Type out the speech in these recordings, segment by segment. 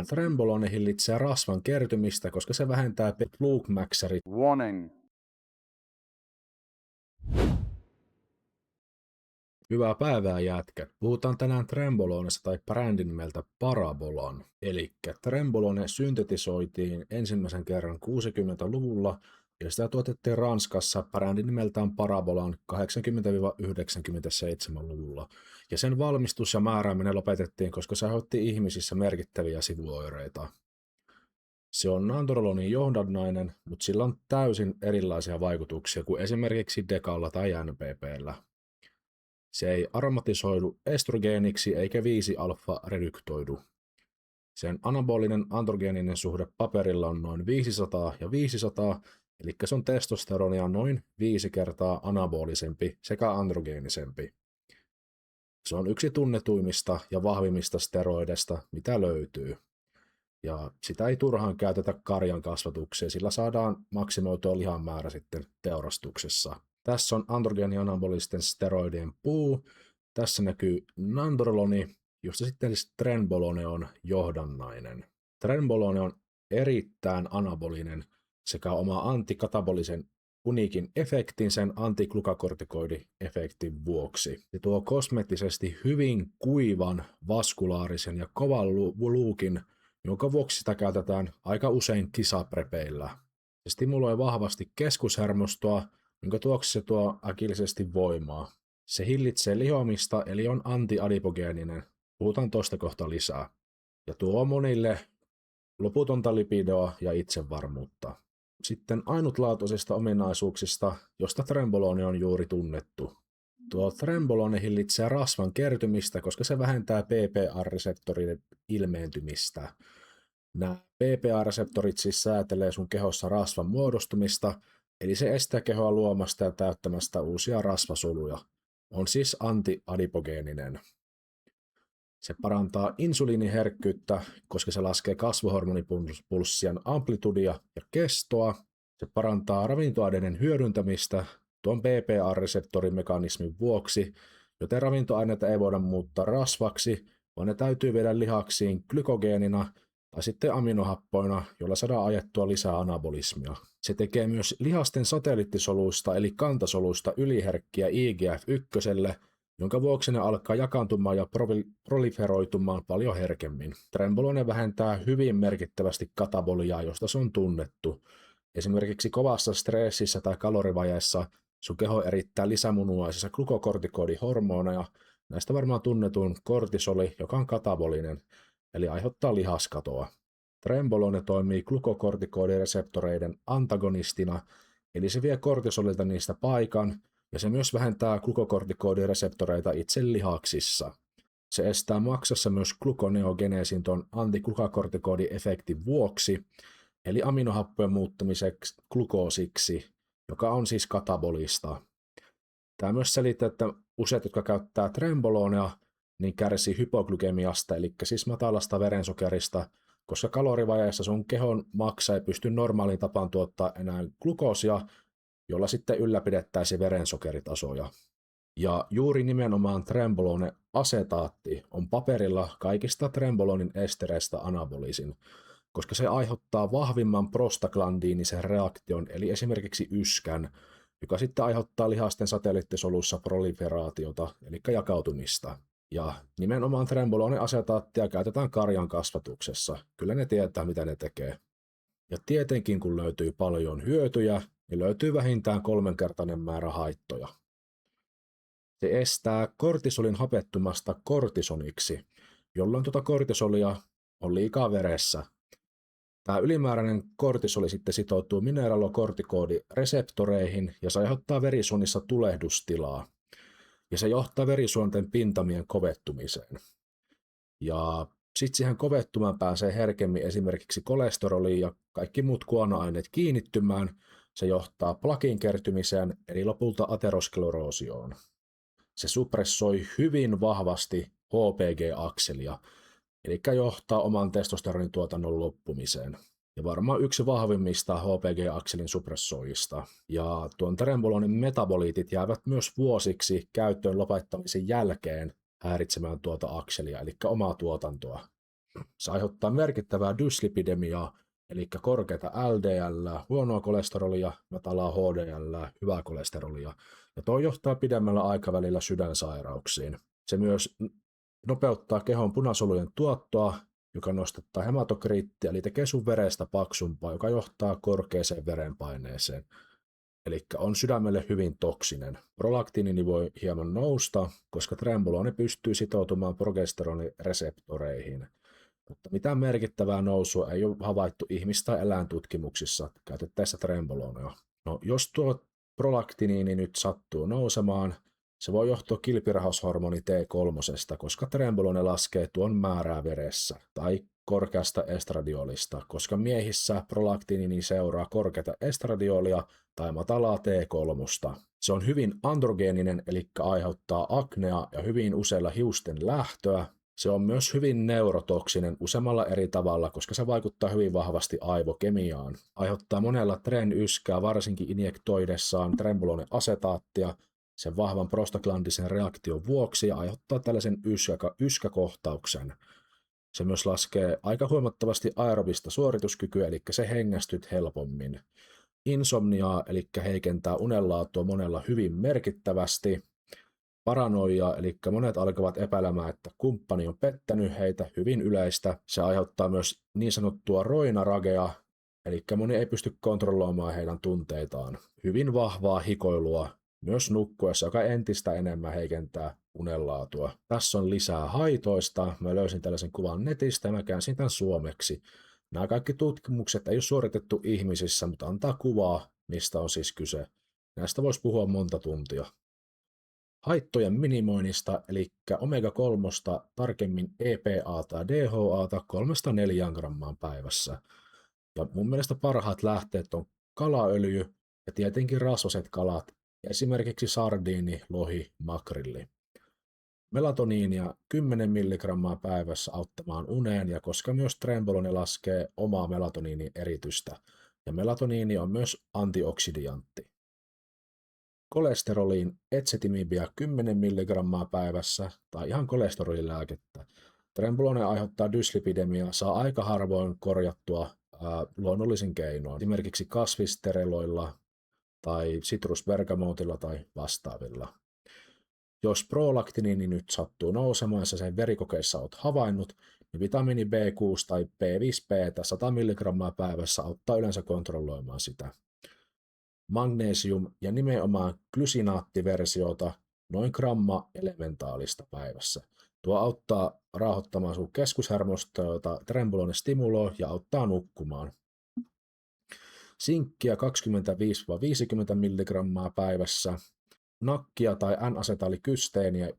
Trenbolone hillitsee rasvan kertymistä, koska se vähentää Luke-Maxerit. Warning. Hyvää päivää jätkät. Puhutaan tänään Trenbolonesta tai brändin nimeltä Parabolan. Elikkä Trenbolone syntetisoitiin ensimmäisen kerran 60-luvulla ja sitä tuotettiin Ranskassa brändin nimeltään Parabolan 80-97-luvulla. Ja sen valmistus ja määrääminen lopetettiin, koska se aiheutti ihmisissä merkittäviä sivuoireita. Se on nandrolonin johdannainen, mutta sillä on täysin erilaisia vaikutuksia kuin esimerkiksi Decalla tai NPP:llä. Se ei aromatisoidu estrogeeniksi eikä 5-alfa-reduktoidu. Sen anabolinen androgeeninen suhde paperilla on noin 500 ja 500, eli se on testosteronia noin 5 kertaa anabolisempi sekä androgeenisempi. Se on yksi tunnetuimmista ja vahvimmista steroideista, mitä löytyy. Ja sitä ei turhaan käytetä karjan kasvatukseen, sillä saadaan maksimoitua lihan määrä sitten teurastuksessa. Tässä on androgeeni-anabolisten steroidien puu. Tässä näkyy nandroloni, josta sitten Trenbolone on johdannainen. Trenbolone on erittäin anabolinen sekä oma antikatabolisen uniikin efektin sen antiglukakortikoidi-efektin vuoksi. Se tuo kosmeettisesti hyvin kuivan, vaskulaarisen ja kovan luukin, jonka vuoksi sitä käytetään aika usein kisaprepeillä. Se stimuloi vahvasti keskushermostoa, jonka tuoksi se tuo äkillisesti voimaa. Se hillitsee lihomista, eli on antiadipogeeninen. Puhutaan tosta kohta lisää. Ja tuo monille loputonta lipidoa ja itsevarmuutta. Sitten ainutlaatuisista ominaisuuksista, josta Trenbolone on juuri tunnettu. Tuo Trenbolone hillitsee rasvan kertymistä, koska se vähentää PPA-reseptorin ilmeentymistä. Nämä PPA-reseptorit siis säätelee sun kehossa rasvan muodostumista, eli se estää kehoa luomasta ja täyttämästä uusia rasvasoluja. On siis antiadipogeeninen. Se parantaa insuliiniherkkyyttä, koska se laskee kasvuhormonipulssien amplitudia ja kestoa. Se parantaa ravintoaineiden hyödyntämistä tuon PPA-reseptorin mekanismin vuoksi, joten ravintoaineita ei voida muuttaa rasvaksi, vaan ne täytyy viedä lihaksiin glykogeenina tai sitten aminohappoina, joilla saadaan ajettua lisää anabolismia. Se tekee myös lihasten satelliittisoluista eli kantasoluista yliherkkiä IGF-1, jonka vuoksi ne alkaa jakaantumaan ja proliferoitumaan paljon herkemmin. Trenbolone vähentää hyvin merkittävästi kataboliaa, josta se on tunnettu. Esimerkiksi kovassa stressissä tai kalorivajeessa sun keho erittää lisämunuaisissa glukokortikoidihormoneja, näistä varmaan tunnetun kortisoli, joka on katabolinen, eli aiheuttaa lihaskatoa. Trenbolone toimii glukokortikoidireseptoreiden antagonistina, eli se vie kortisolilta niistä paikan, ja se myös vähentää glukokortikoidireseptoreita itse lihaksissa. Se estää maksassa myös glukoneogeneesin tuon antiglukakortikoidi-efektin vuoksi, eli aminohappojen muuttamiseksi glukoosiksi, joka on siis katabolista. Tämä myös selittää, että useat, jotka käyttää Trenbolonea, niin kärsii hypoglykemiasta, eli siis matalasta verensokerista, koska kalorivajeessa sun kehon maksa ei pysty normaaliin tapaan tuottaa enää glukoosia, jolla sitten ylläpidettäisiin verensokeritasoja. Ja juuri nimenomaan Trenbolone asetaatti on paperilla kaikista Trenbolonin estereistä anabolisin, koska se aiheuttaa vahvimman prostaglandiinisen reaktion, eli esimerkiksi yskän, joka sitten aiheuttaa lihasten satelliittisolussa proliferaatiota, eli jakautumista. Ja nimenomaan Trenbolone asetaattia käytetään karjan kasvatuksessa. Kyllä ne tietää, mitä ne tekee. Ja tietenkin, kun löytyy paljon hyötyjä, niin löytyy vähintään 3-kertainen määrä haittoja. Se estää kortisolin hapettumasta kortisoniksi, jolloin tuota kortisolia on liikaa veressä. Tämä ylimääräinen kortisoli sitten sitoutuu mineralokortikoidireseptoreihin ja se aiheuttaa verisuonissa tulehdustilaa. Ja se johtaa verisuonten pintamien kovettumiseen. Ja sitten siihen kovettumaan pääsee herkemmin esimerkiksi kolesteroli ja kaikki muut kuonoaineet kiinnittymään. Se johtaa plakin kertymiseen eli lopulta ateroskleroosioon. Se suppressoi hyvin vahvasti HPG-akselia, eli johtaa oman testosteronin tuotannon loppumiseen. Ja varmaan yksi vahvimmista HPG-akselin suppressoijista. Ja tuon Trenbolonin metaboliitit jäävät myös vuosiksi käyttöön lopettamisen jälkeen häiritsemään tuota akselia, eli omaa tuotantoa. Se aiheuttaa merkittävää dyslipidemiaa, eli korkeata LDL, huonoa kolesterolia, matalaa HDL, hyvää kolesterolia. Ja tuo johtaa pidemmällä aikavälillä sydänsairauksiin. Se myös nopeuttaa kehon punasolujen tuottoa, joka nostattaa hematokriittiä, eli tekee sun verestä paksumpaa, joka johtaa korkeaseen verenpaineeseen. Eli on sydämelle hyvin toksinen. Prolaktiiniini voi hieman nousta, koska trenboloni pystyy sitoutumaan progesteronreseptoreihin. Mutta mitään merkittävää nousua ei ole havaittu ihmis- tai eläintutkimuksissa käytettäessä trembolonia. No, jos tuo prolaktiiniini nyt sattuu nousemaan, se voi johtua kilpirauhashormoni T3, koska trembolone laskee tuon määrää veressä, tai korkeasta estradiolista, koska miehissä prolaktiiniini seuraa korkeata estradiolia tai matalaa T3. Se on hyvin androgeeninen, eli aiheuttaa aknea ja hyvin useilla hiusten lähtöä. Se on myös hyvin neurotoksinen useammalla eri tavalla, koska se vaikuttaa hyvin vahvasti aivokemiaan. Aiheuttaa monella tren-yskää, varsinkin injektoidessaan trenbolone asetaattia sen vahvan prostaglandisen reaktion vuoksi ja aiheuttaa tällaisen yskäkohtauksen. Se myös laskee aika huomattavasti aerobista suorituskykyä, eli se hengästyt helpommin. Insomniaa, eli heikentää unenlaatua monella hyvin merkittävästi. Paranoia, eli monet alkavat epäilemään, että kumppani on pettänyt heitä, hyvin yleistä. Se aiheuttaa myös niin sanottua roinaragea, eli moni ei pysty kontrolloimaan heidän tunteitaan. Hyvin vahvaa hikoilua, myös nukkuessa, joka entistä enemmän heikentää unenlaatua. Tässä on lisää haitoista. Mä löysin tällaisen kuvan netistä ja mä käänsin tämän suomeksi. Nämä kaikki tutkimukset ei ole suoritettu ihmisissä, mutta antaa kuvaa, mistä on siis kyse. Näistä voisi puhua monta tuntia. Haittojen minimoinnista, eli omega-3, tarkemmin EPA tai DHA 3-4 grammaan päivässä. Ja mun mielestä parhaat lähteet on kalaöljy ja tietenkin rasvaset kalat, esimerkiksi sardiini, lohi, makrilli. Melatoniinia 10 mg päivässä auttamaan uneen, ja koska myös trembolone laskee omaa melatoniinin eritystä, ja melatoniini on myös antioksidantti. Kolesteroliin etsetimibia 10 mg päivässä tai ihan kolesterolilääkettä. Trembolone aiheuttaa dyslipidemiaa, saa aika harvoin korjattua luonnollisin keinoin, esimerkiksi kasvistereloilla tai sitrusbergamootilla tai vastaavilla. Jos prolaktiniini nyt sattuu nousemaan ja sen verikokeissa olet havainnut, niin vitamiini B6 tai B5P 100 mg päivässä auttaa yleensä kontrolloimaan sitä. Magnesium ja nimenomaan glysinaattiversiota noin gramma elementaalista päivässä. Tuo auttaa rauhoittamaan sun keskushermostoa, trembolone stimuloi ja auttaa nukkumaan. Sinkkiä 25-50 mg päivässä. Nakkia tai N-asetalikysteeniä 1-2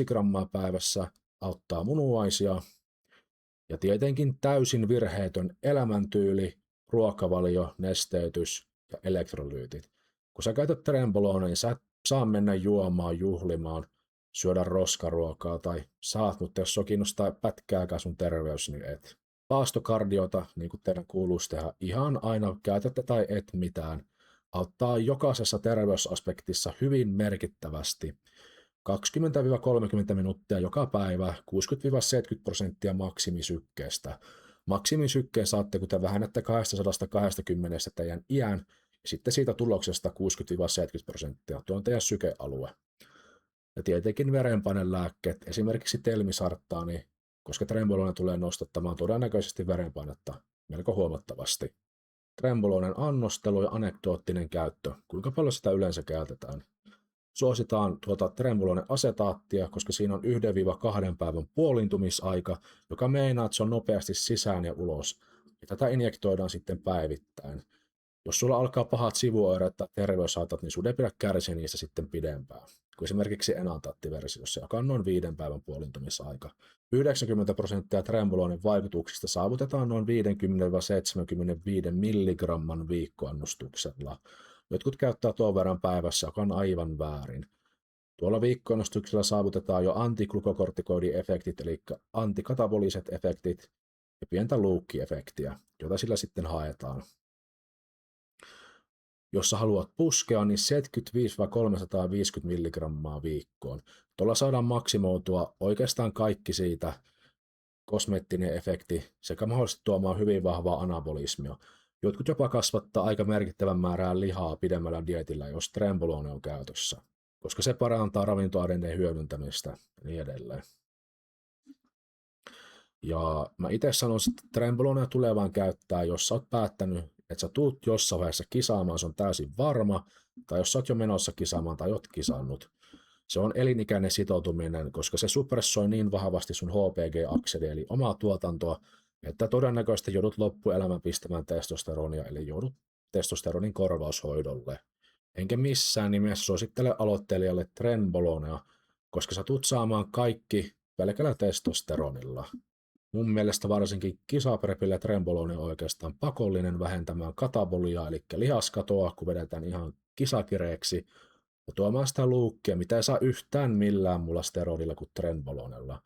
grammaa päivässä auttaa munuaisia. Ja tietenkin täysin virheetön elämäntyyli, ruokavalio, nesteytys ja elektrolyytit. Kun sä käytät trembolonea, niin sä et saa mennä juomaan, juhlimaan, syödä roskaruokaa tai saat, mutta jos sua kiinnostaa pätkääkään sun terveys, niin et. Paastokardiota, niin kuin teidän kuuluisi tehdä, ihan aina käytätte tai et mitään. Auttaa jokaisessa terveysaspektissa hyvin merkittävästi. 20-30 minuuttia joka päivä, 60-70% maksimisykkeestä. Maksimisykkeen saatte, kun te vähennätte 220 teidän iän, ja sitten siitä tuloksesta 60-70%. Tuo on teidän sykealue. Ja tietenkin verenpainelääkkeet, esimerkiksi telmisarttaani, koska trembolone tulee nostattamaan todennäköisesti verenpainetta melko huomattavasti. Trembolonen annostelu ja anekdoottinen käyttö, kuinka paljon sitä yleensä käytetään. Suositaan trembolone asetaattia, koska siinä on 1-2 päivän puoliintumisaika, joka meinaa, että se on nopeasti sisään ja ulos. Ja tätä injektoidaan sitten päivittäin. Jos sulla alkaa pahat sivuoireet tai terveyshaitat, niin sun ei pidä kärsiä niistä sitten pidempään. Kuin esimerkiksi enantaattiversiossa, joka on noin 5 päivän puoliintumisaika. 90% trembolonen vaikutuksista saavutetaan noin 50-75 milligramman viikkoannostuksella. Jotkut käyttää tuon verran päivässä, joka on aivan väärin. Tuolla viikkoannostuksella saavutetaan jo antiglukokortikoidiefektit, eli antikataboliset efektit ja pientä luukkiefektiä, jota sillä sitten haetaan. jos sä haluat puskea, niin 75-350 milligrammaa viikkoon. Tuolla saadaan maksimoitua oikeastaan kaikki siitä, kosmeettinen efekti sekä mahdollisesti tuomaan hyvin vahvaa anabolismia. Jotkut jopa kasvattaa aika merkittävän määrää lihaa pidemmällä dietillä, jos trenbolone on käytössä, koska se parantaa ravintoaineiden hyödyntämistä ja niin edelleen. Ja mä itse sanon, että trenbolonea tulee vaan käyttää, jos sä oot päättänyt, että sä tuut jossain vaiheessa kisaamaan, se on täysin varma, tai jos sä oot jo menossa kisaamaan tai oot kisannut. Se on elinikäinen sitoutuminen, koska se suppressoi niin vahvasti sun HPG-akseli, eli omaa tuotantoa, että todennäköisesti joudut loppuelämän pistämään testosteronia, eli joudut testosteronin korvaushoidolle. Enkä missään nimessä suosittele aloittelijalle trenbolonea, koska sä tulet saamaan kaikki pelkällä testosteronilla. Mun mielestä varsinkin kisaprepillä trenbolone on oikeastaan pakollinen vähentämään kataboliaa, eli lihaskatoa, kun vedetään ihan kisakireeksi, ja tuomaan sitä luukkia, mitä ei saa yhtään millään mulla steroidilla kuin trenbolonella.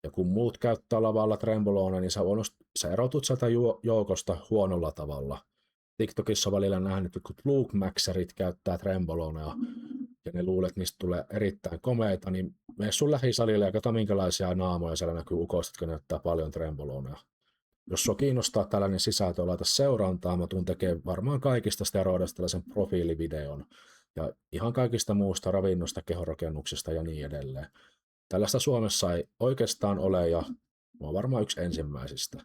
Ja kun muut käyttää lavalla trenbolonea, niin sä erotut sieltä joukosta huonolla tavalla. TikTokissa on välillä nähnyt, kun Luke Maxerit käyttää trenbolonea, ja ne luulet, että niistä tulee erittäin komeita, niin mene sun lähisalille ja katso minkälaisia naamoja siellä näkyy ukosta, jotka näyttää paljon trenbolonea. Jos sua kiinnostaa tällainen sisältö, laita seurantaa, mä tuun tekemään varmaan kaikista steroidista tällaisen profiilivideon. Ja ihan kaikista muusta ravinnosta, kehonrakennuksesta ja niin edelleen. Tällaista Suomessa ei oikeastaan ole, ja mä oon varmaan yksi ensimmäisistä.